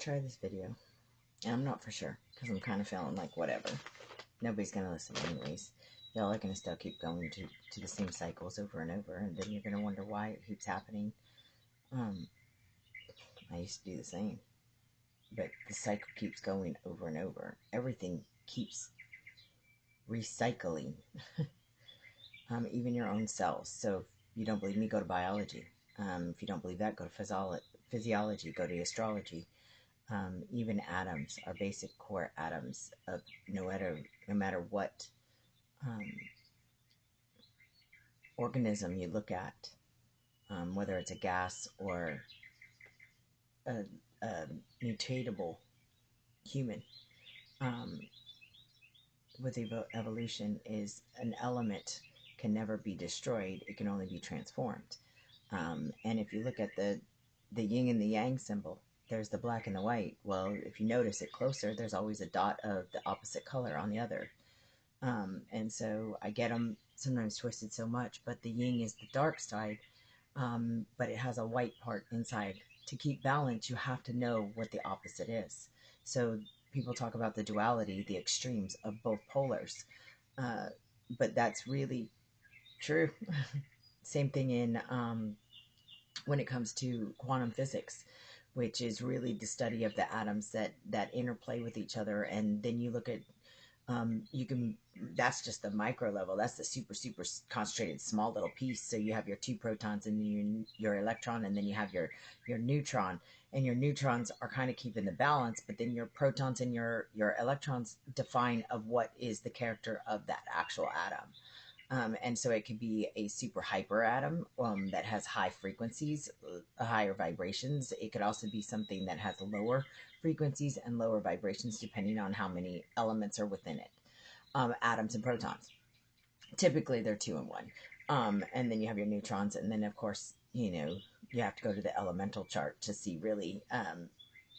try this video. And I'm not for sure, because I'm kind of feeling like whatever. Nobody's going to listen anyways. Y'all are going to still keep going to the same cycles over and over, and then you're going to wonder why it keeps happening. I used to do the same. But the cycle keeps going over and over. Everything keeps recycling. Even your own cells. So if you don't believe me, go to biology. If you don't believe that, go to physiology, go to astrology. Even atoms, our basic core atoms of no matter what organism you look at, whether it's a gas or a mutatable human, with evolution is an element can never be destroyed. It can only be transformed. And if you look at the yin and the yang symbol, there's the black and the white. Well, if you notice it closer, there's always a dot of the opposite color on the other. And so I get them sometimes twisted so much, but the yin is the dark side, but it has a white part inside. To keep balance, you have to know what the opposite is. So people talk about the duality, the extremes of both polars, but that's really true. Same thing in when it comes to quantum physics, which is really the study of the atoms that interplay with each other. And then you look at that's just the micro level. That's the super concentrated small little piece. So you have your two protons and your electron, and then you have your neutron, and your neutrons are kind of keeping the balance, but then your protons and your electrons define of what is the character of that actual atom. And so it could be a super hyper atom that has high frequencies, higher vibrations. It could also be something that has lower frequencies and lower vibrations, depending on how many elements are within it. Atoms and protons. Typically, they're 2 and 1. And then you have your neutrons, and then, of course, you have to go to the elemental chart to see really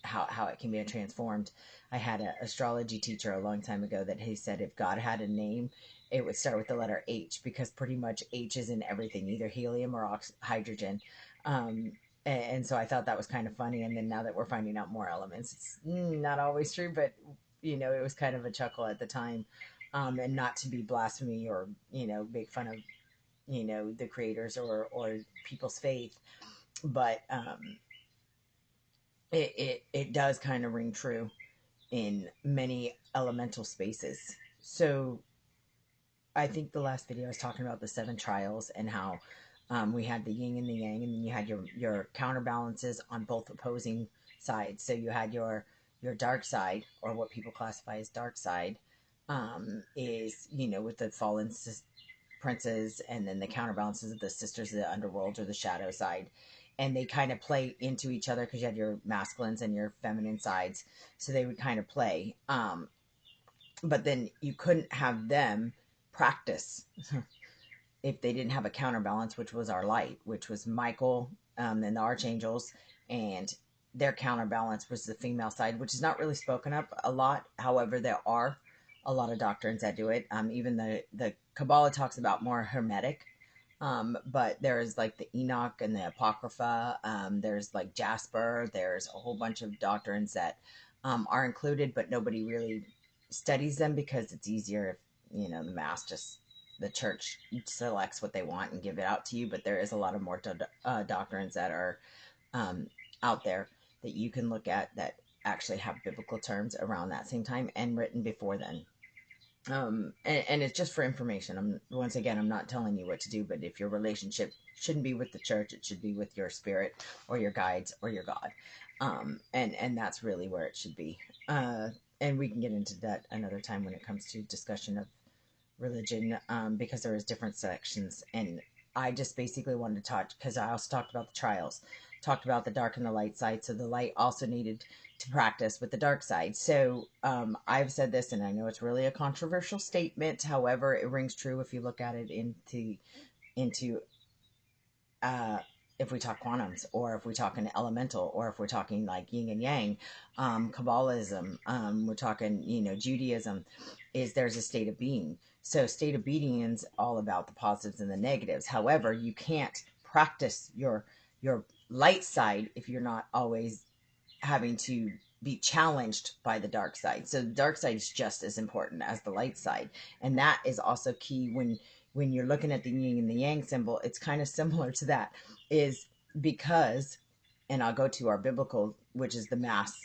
how it can be transformed. I had an astrology teacher a long time ago that he said if God had a name, it would start with the letter H, because pretty much H is in everything, either helium or hydrogen. And so I thought that was kind of funny. And then now that we're finding out more elements, it's not always true, but, it was kind of a chuckle at the time. And not to be blasphemy or, make fun of, the creators or people's faith. But it does kind of ring true in many elemental spaces. So I think the last video I was talking about the 7 trials and how we had the yin and the yang, and then you had your counterbalances on both opposing sides. So you had your dark side, or what people classify as dark side, is, with the fallen princes, and then the counterbalances of the sisters of the underworld, or the shadow side. And they kind of play into each other because you had your masculines and your feminine sides. So they would kind of play. But then you couldn't have them practice if they didn't have a counterbalance, which was our light, which was Michael, and the ArchAngels, and their counterbalance was the female side, which is not really spoken up a lot. However, there are a lot of doctrines that do it. Even the Kabbalah talks about more hermetic, but there's like the Enoch and the Apocrypha. There's like Jasper. There's a whole bunch of doctrines that are included, but nobody really studies them because it's easier if, the church selects what they want and give it out to you. But there is a lot of more doctrines that are out there that you can look at that actually have biblical terms around that same time and written before then. And it's just for information. Once again, I'm not telling you what to do, but if your relationship shouldn't be with the church, it should be with your spirit or your guides or your God. And that's really where it should be. And we can get into that another time when it comes to discussion of religion, because there is different sections. And I just basically wanted to talk, because I also talked about the trials, talked about the dark and the light side. So the light also needed to practice with the dark side. So I've said this, and I know it's really a controversial statement. However, it rings true if you look at it into if we talk quantums, or if we talk in elemental, or if we're talking like yin and yang, Kabbalism, we're talking, Judaism, is there's a state of being. So state of being is all about the positives and the negatives. However, you can't practice your light side if you're not always having to be challenged by the dark side. So the dark side is just as important as the light side. And that is also key when you're looking at the yin and the yang symbol. It's kind of similar to that, is because, and I'll go to our biblical, which is the mass,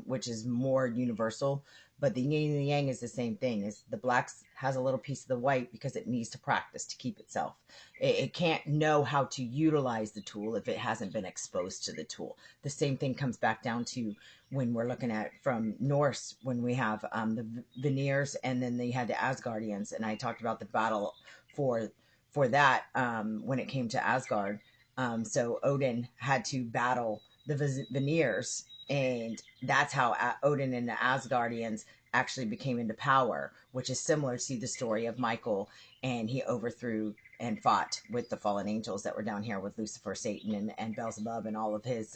which is more universal, but the yin and the yang is the same thing. Is the black has a little piece of the white because it needs to practice to keep itself. It can't know how to utilize the tool if it hasn't been exposed to the tool. The same thing comes back down to when we're looking at from Norse, when we have the Veneers, and then they had the Asgardians, and I talked about the battle for that when it came to Asgard. So Odin had to battle the Veneers, and that's how Odin and the Asgardians actually became into power, which is similar to the story of Michael, and he overthrew and fought with the fallen angels that were down here with Lucifer, Satan, and Beelzebub, and all of his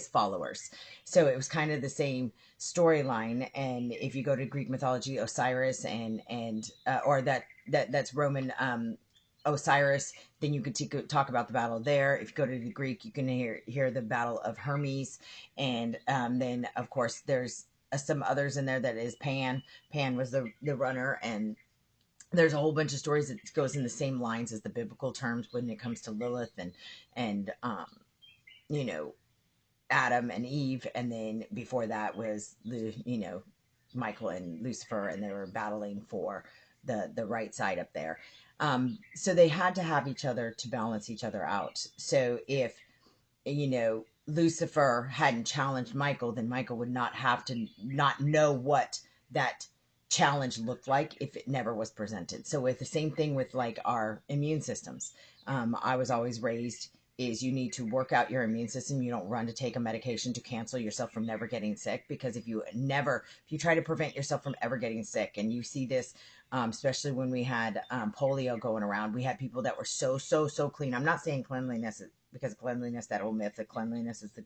followers. So it was kind of the same storyline. And if you go to Greek mythology, Osiris or that's Roman Osiris, then you could talk about the battle there. If you go to the Greek, you can hear the battle of Hermes, and then of course there's some others in there that is Pan. Pan was the runner, and there's a whole bunch of stories that goes in the same lines as the biblical terms when it comes to Lilith and you know, Adam and Eve, and then before that was the Michael and Lucifer, and they were battling for the right side up there. So they had to have each other to balance each other out. So if Lucifer hadn't challenged Michael, then Michael would not have to not know what that challenge looked like if it never was presented. So with the same thing with like our immune systems, I was always raised is you need to work out your immune system. You don't run to take a medication to cancel yourself from never getting sick, because if you try to prevent yourself from ever getting sick, and you see this, especially when we had polio going around, we had people that were so clean. I'm not saying cleanliness, because cleanliness, that old myth that cleanliness is the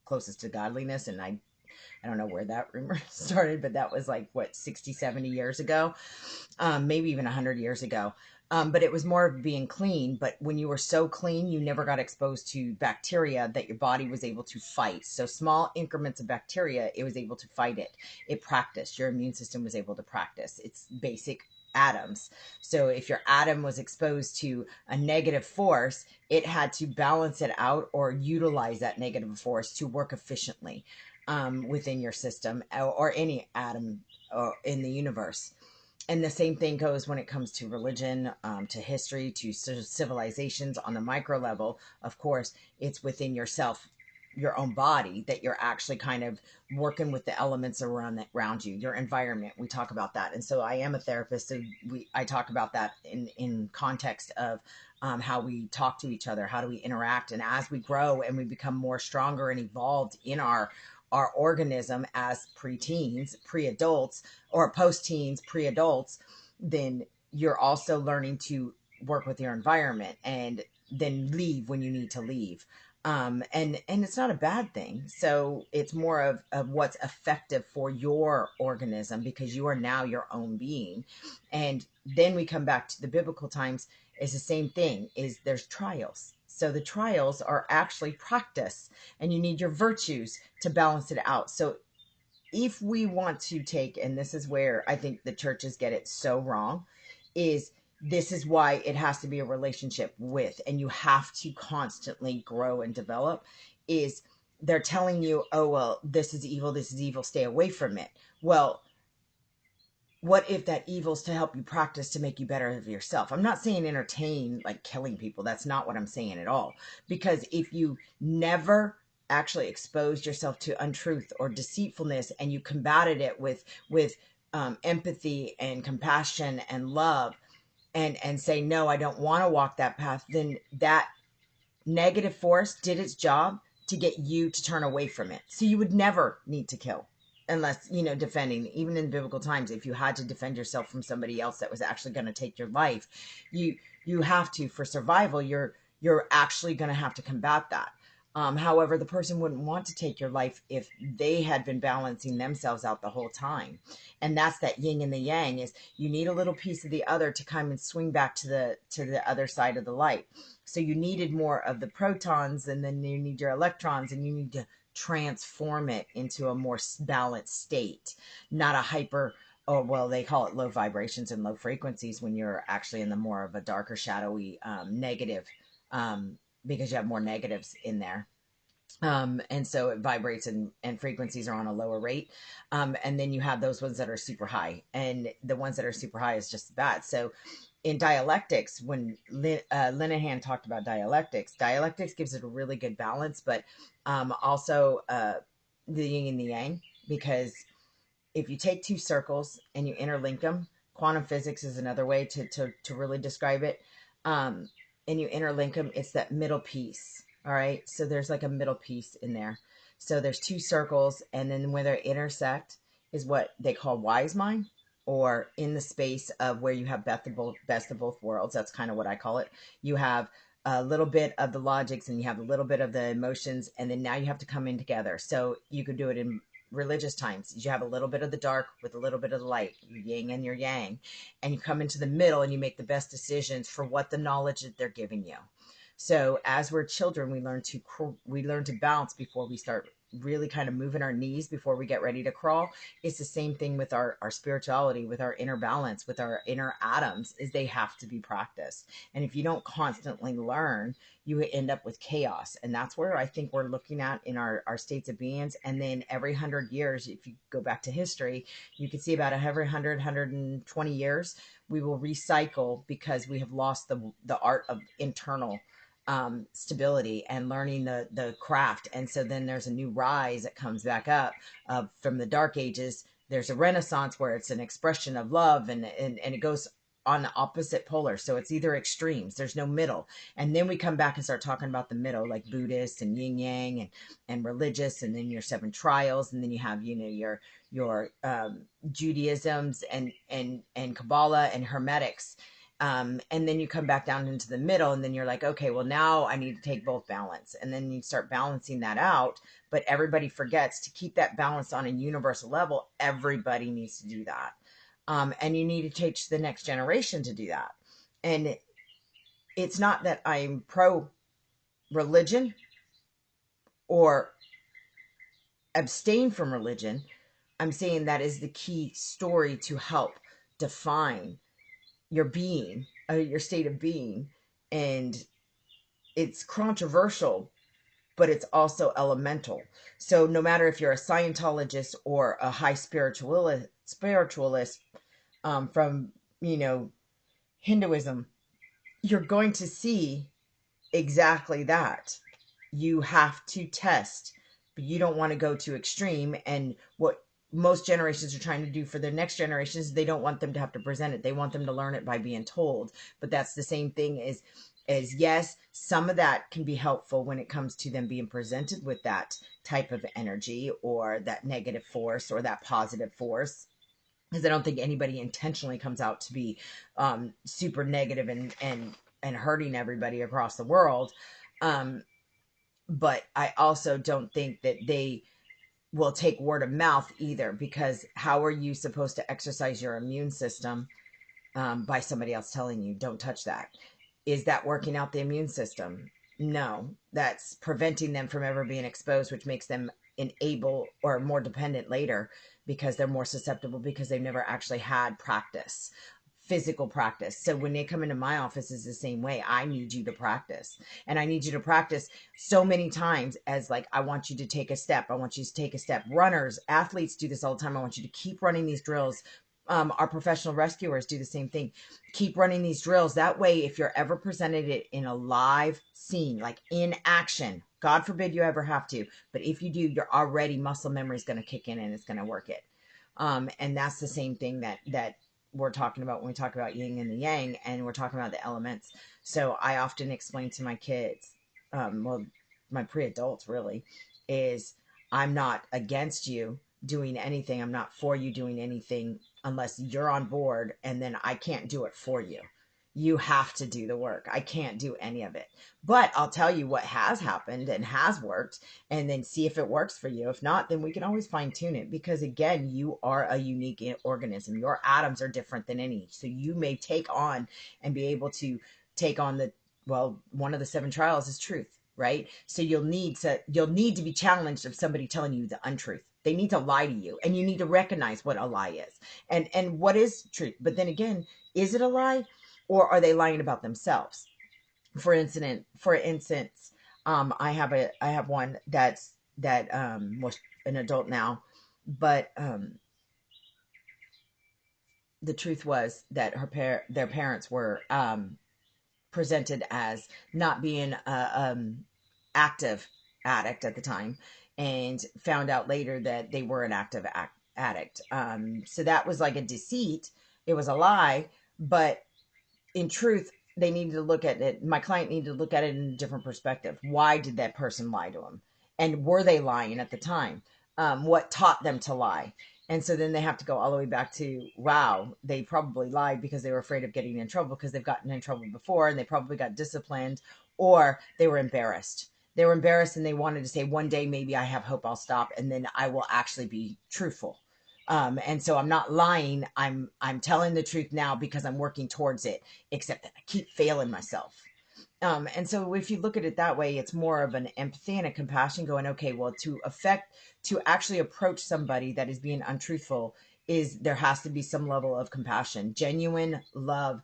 closest to godliness, and I don't know where that rumor started, but that was like, what, 60, 70 years ago, maybe even 100 years ago. But it was more of being clean. But when you were so clean, you never got exposed to bacteria that your body was able to fight. So small increments of bacteria, it was able to fight it. It practiced. Your immune system was able to practice. It's basic atoms. So if your atom was exposed to a negative force, it had to balance it out or utilize that negative force to work efficiently within your system, or any atom in the universe. And the same thing goes when it comes to religion, to history, to civilizations on the micro level. Of course, it's within yourself, your own body, that you're actually kind of working with the elements around you, your environment. We talk about that. And so I am a therapist, so I talk about that in context of how we talk to each other, how do we interact. And as we grow and we become more stronger and evolved in our organism as preteens, pre-adults, or post-teens, pre-adults, then you're also learning to work with your environment and then leave when you need to leave. And it's not a bad thing. So it's more of what's effective for your organism, because you are now your own being. And then we come back to the biblical times. Is the same thing, is there's trials. So the trials are actually practice, and you need your virtues to balance it out. So if we want to take, and this is where I think the churches get it so wrong, is this is why it has to be a relationship with, and you have to constantly grow and develop, is they're telling you, oh, well, this is evil, stay away from it. Well, what if that evil's to help you practice to make you better of yourself? I'm not saying entertain like killing people. That's not what I'm saying at all. Because if you never actually exposed yourself to untruth or deceitfulness, and you combated it with empathy and compassion and love, and say, no, I don't want to walk that path, then that negative force did its job to get you to turn away from it. So you would never need to kill, unless, defending, even in biblical times, if you had to defend yourself from somebody else that was actually going to take your life, you have to, for survival, you're actually going to have to combat that. However, the person wouldn't want to take your life if they had been balancing themselves out the whole time. And that's that yin and the yang, is you need a little piece of the other to come and swing back to the other side of the light. So you needed more of the protons, and then you need your electrons, and you need to transform it into a more balanced state, not a hyper, oh, well, they call it low vibrations and low frequencies when you're actually in the more of a darker, shadowy, negative, um, because you have more negatives in there. And so it vibrates and frequencies are on a lower rate. And then you have those ones that are super high, and the ones that are super high is just bad. So in dialectics, when Linehan talked about dialectics gives it a really good balance, but also the yin and the yang, because if you take two circles and you interlink them, quantum physics is another way to really describe it. Um, and you interlink them, it's that middle piece. All right. So there's like a middle piece in there. So there's two circles, and then where they intersect is what they call wise mind, or in the space of where you have best of both worlds. That's kind of what I call it. You have a little bit of the logics and you have a little bit of the emotions, and then now you have to come in together. So you could do it in religious times. You have a little bit of the dark with a little bit of the light, your yin and your yang, and you come into the middle and you make the best decisions for what the knowledge that they're giving you. So as we're children, we learn to bounce before we start really kind of moving our knees before we get ready to crawl. It's the same thing with our spirituality, with our inner balance, with our inner atoms, is they have to be practiced. And if you don't constantly learn, you end up with chaos. And that's where I think we're looking at in our states of beings. And then every 100 years, if you go back to history, you can see about every 120 years, we will recycle, because we have lost the art of internal stability and learning the craft. And so then there's a new rise that comes back up from the dark ages. There's a renaissance where it's an expression of love, and it goes on the opposite polar. So it's either extremes, there's no middle. And then we come back and start talking about the middle, like Buddhist and yin yang and religious, and then your seven trials, and then you have, you know, your Judaisms and Kabbalah and Hermetics. And then you come back down into the middle, and then you're like, okay, well, now I need to take both balance. And then you start balancing that out. But everybody forgets to keep that balance on a universal level. Everybody needs to do that. And you need to teach the next generation to do that. And it's not that I'm pro religion or abstain from religion. I'm saying that is the key story to help define your being, your state of being. And it's controversial, but it's also elemental. So no matter if you're a Scientologist or a high spiritualist from, you know, Hinduism, you're going to see exactly that. You have to test, but you don't want to go too extreme. And what most generations are trying to do for their next generations, they don't want them to have to present it. They want them to learn it by being told. But that's the same thing as yes, some of that can be helpful when it comes to them being presented with that type of energy or that negative force or that positive force. Because I don't think anybody intentionally comes out to be super negative and hurting everybody across the world. But I also don't think that they will take word of mouth either, because how are you supposed to exercise your immune system by somebody else telling you, don't touch that? Is that working out the immune system? No, that's preventing them from ever being exposed, which makes them unable or more dependent later, because they're more susceptible, because they've never actually had practice, physical practice. So when they come into my office, is the same way. I need you to practice, and I need you to practice so many times as like, I want you to take a step. I want you to take a step. Runners, athletes do this all the time. I want you to keep running these drills. Our professional rescuers do the same thing. Keep running these drills. That way, if you're ever presented it in a live scene, like in action, God forbid you ever have to, but if you do, your already muscle memory is going to kick in and it's going to work it. And that's the same thing that we're talking about when we talk about yin and the yang, and we're talking about the elements. So I often explain to my kids, well, my pre-adults really, is I'm not against you doing anything. I'm not for you doing anything unless you're on board, and then I can't do it for you. You have to do the work. I can't do any of it. But I'll tell you what has happened and has worked, and then see if it works for you. If not, then we can always fine tune it, because again, you are a unique organism. Your atoms are different than any. So you may take on and be able to take on well, one of the seven trials is truth. right? So you'll need to be challenged of somebody telling you the untruth. They need to lie to you, and you need to recognize what a lie is, and what is truth. But then again, is it a lie, or are they lying about themselves? For instance, I have one that was an adult now, but the truth was that their parents were presented as not being a active addict at the time, and found out later that they were an active addict. So that was like a deceit. It was a lie, but in truth, they needed to look at it. My client needed to look at it in a different perspective. Why did that person lie to him? And were they lying at the time? What taught them to lie? And so then they have to go all the way back to, wow, they probably lied because they were afraid of getting in trouble, because they've gotten in trouble before, and they probably got disciplined, or they were embarrassed. They were embarrassed and they wanted to say, one day maybe I have hope I'll stop, and then I will actually be truthful. And so I'm not lying. I'm telling the truth now because I'm working towards it, except that I keep failing myself. And so if you look at it that way, it's more of an empathy and a compassion, going, okay, well, to actually approach somebody that is being untruthful, is there has to be some level of compassion, genuine love,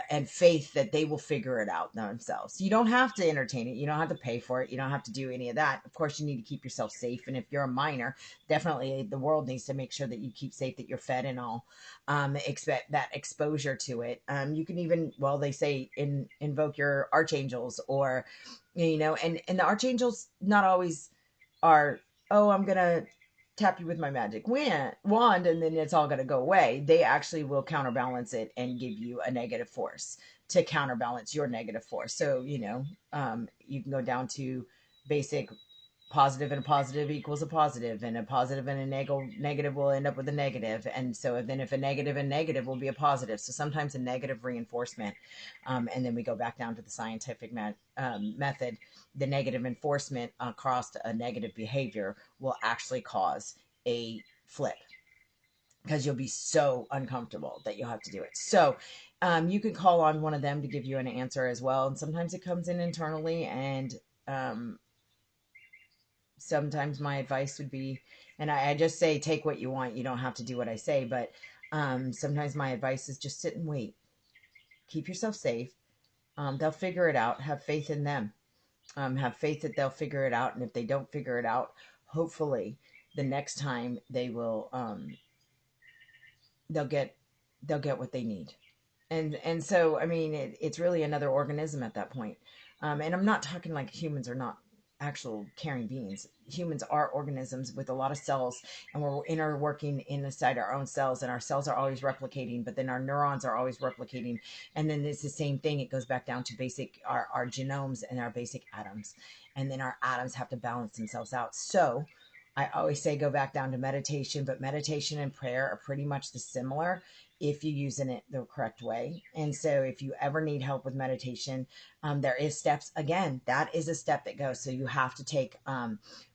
and faith that they will figure it out themselves. You don't have to entertain it. You don't have to pay for it. You don't have to do any of that. Of course, you need to keep yourself safe. And if you're a minor, definitely the world needs to make sure that you keep safe, that you're fed and all. Expect that exposure to it. You can even, well, they say invoke your archangels, or, and the archangels not always are, oh, I'm going to tap you with my magic wand and then it's all going to go away. They actually will counterbalance it and give you a negative force to counterbalance your negative force. So, you can go down to basic: positive and a positive equals a positive, and a positive and a negative will end up with a negative. And so then if a negative and negative will be a positive. So sometimes a negative reinforcement, and then we go back down to the scientific method. The negative enforcement across a negative behavior will actually cause a flip, because you'll be so uncomfortable that you'll have to do it. So you can call on one of them to give you an answer as well. And sometimes it comes in internally, and sometimes my advice would be, and I just say, take what you want. You don't have to do what I say, but sometimes my advice is just sit and wait. Keep yourself safe. They'll figure it out. Have faith in them. Have faith that they'll figure it out. And if they don't figure it out, hopefully the next time they will, they'll get what they need. And so, I mean, it's really another organism at that point. And I'm not talking like humans are not actual caring beings. Humans are organisms with a lot of cells, and we're inner working inside our own cells, and our cells are always replicating, but then our neurons are always replicating. And then it's the same thing. It goes back down to basic, our genomes and our basic atoms. And then our atoms have to balance themselves out. So I always say go back down to meditation, but meditation and prayer are pretty much the similar if you use it the correct way. And so if you ever need help with meditation, there is steps. Again, that is a step that goes. So you have to take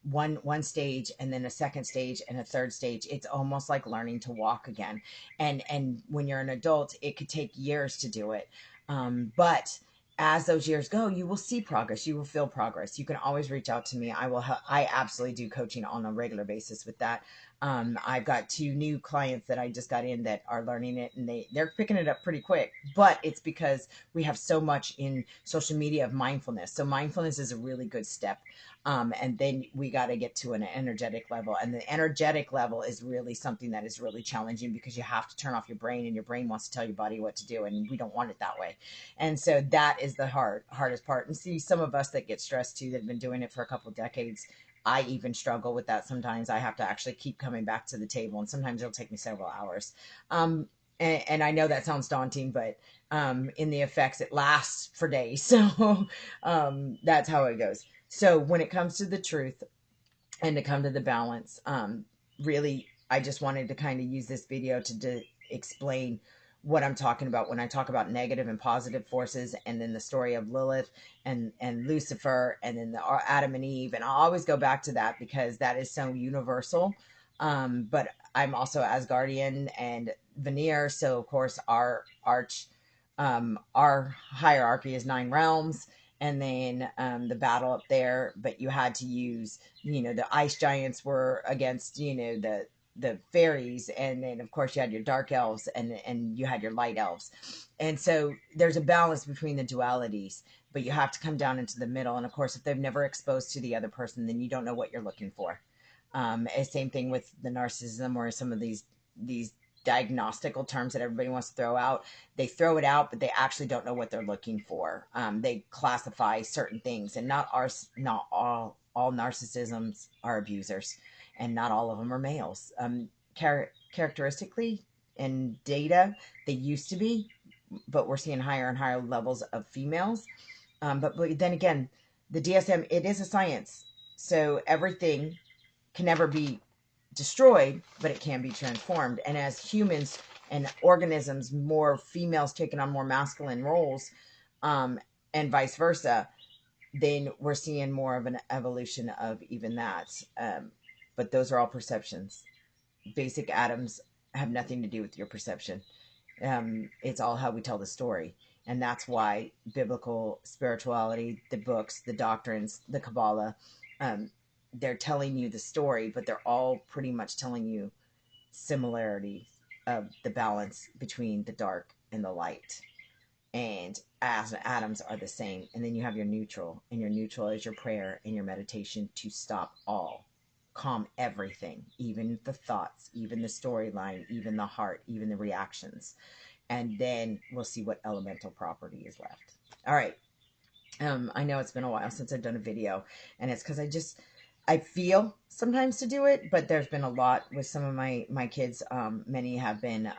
one stage, and then a second stage, and a third stage. It's almost like learning to walk again. And when you're an adult, it could take years to do it. But as those years go, you will see progress. You will feel progress. You can always reach out to me. I absolutely do coaching on a regular basis with that. I've got 2 new clients that I just got in that are learning it, and they're picking it up pretty quick, but it's because we have so much in social media of mindfulness. So mindfulness is a really good step. And then we got to get to an energetic level, and the energetic level is really something that is really challenging, because you have to turn off your brain, and your brain wants to tell your body what to do, and we don't want it that way. And so that is the hardest part. And see, some of us that get stressed too, that have been doing it for a couple of decades, I even struggle with that sometimes. I have to actually keep coming back to the table, and sometimes it'll take me several hours. And I know that sounds daunting, but in the effects, it lasts for days. So that's how it goes. So when it comes to the truth and to come to the balance, really, I just wanted to kind of use this video to explain what I'm talking about when I talk about negative and positive forces, and then the story of Lilith and Lucifer, and then the Adam and Eve. And I'll always go back to that because that is so universal. But I'm also Asgardian and Veneer. So of course our hierarchy is 9 realms. and then the battle up there, but you had to use, the ice giants were against, the fairies, and then of course you had your dark elves, and you had your light elves. And so there's a balance between the dualities, but you have to come down into the middle. And of course, if they've never exposed to the other person, then you don't know what you're looking for. Same thing with the narcissism, or some of these diagnostical terms that everybody wants to throw out. They throw it out, but they actually don't know what they're looking for. They classify certain things, and not all narcissisms are abusers, and not all of them are males. Characteristically and data, they used to be, but we're seeing higher and higher levels of females. But then again, the DSM, it is a science, so everything can never be destroyed, but it can be transformed. And as humans and organisms, more females taking on more masculine roles, and vice versa, then we're seeing more of an evolution of even that. But those are all perceptions. Basic atoms have nothing to do with your perception. It's all how we tell the story. And that's why biblical spirituality, the books, the doctrines, the Kabbalah, they're telling you the story, but they're all pretty much telling you similarity of the balance between the dark and the light. And as atoms are the same. And then you have your neutral, and your neutral is your prayer and your meditation to stop all, calm everything, even the thoughts, even the storyline, even the heart, even the reactions. And then we'll see what elemental property is left. All right. I know it's been a while since I've done a video, and it's because I feel sometimes to do it, but there's been a lot with some of my kids. Many have been,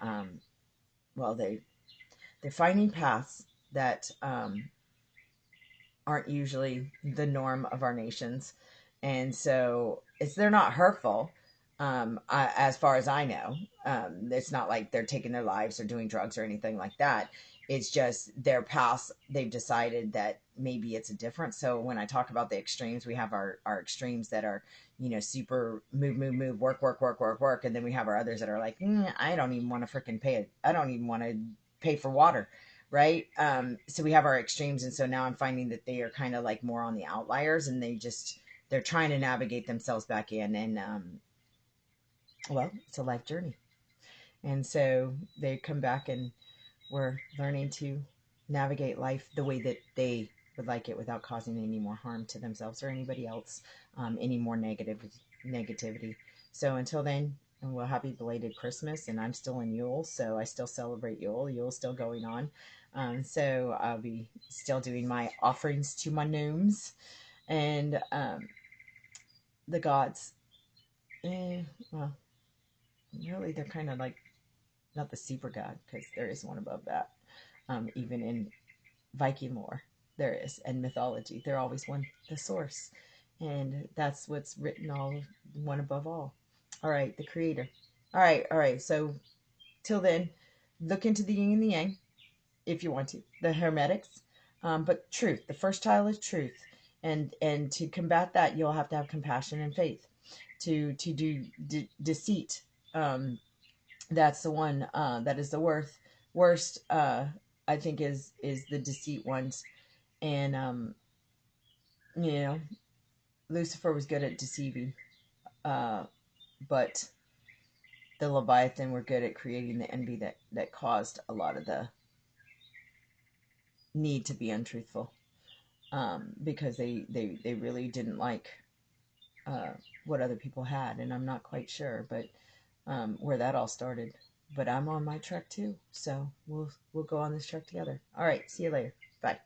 well, they're finding paths that aren't usually the norm of our nations. And so they're not hurtful, as far as I know. It's not like they're taking their lives or doing drugs or anything like that. It's just their paths. They've decided that maybe it's a different. So when I talk about the extremes, we have our extremes that are, super move, work. And then we have our others that are like, I don't even want to freaking pay. I don't even want to pay for water. Right. So we have our extremes. And so now I'm finding that they are kind of like more on the outliers, and they're trying to navigate themselves back in. And, well, it's a life journey. And so they come back, and we're learning to navigate life the way that they would like it, without causing any more harm to themselves or anybody else, any more negativity. So until then, well, happy belated Christmas. And I'm still in Yule, so I still celebrate Yule. Yule's still going on. So I'll be still doing my offerings to my gnomes and the gods. Well, really, they're kind of like not the super god, because there is one above that. Even in Viking lore, there is, and mythology, they're always one, the source, and that's what's written, all one above all. All right, the creator. All right. So till then, look into the yin and the yang if you want to. The hermetics, but truth. The first tile is truth, and to combat that, you'll have to have compassion and faith. To do deceit. That's the one that is the worst. I think is the deceit ones, and Lucifer was good at deceiving, but the Leviathan were good at creating the envy that caused a lot of the need to be untruthful, because they really didn't like what other people had, and I'm not quite sure, but where that all started. But I'm on my trek too, so we'll go on this trek together. All right, see you later. Bye.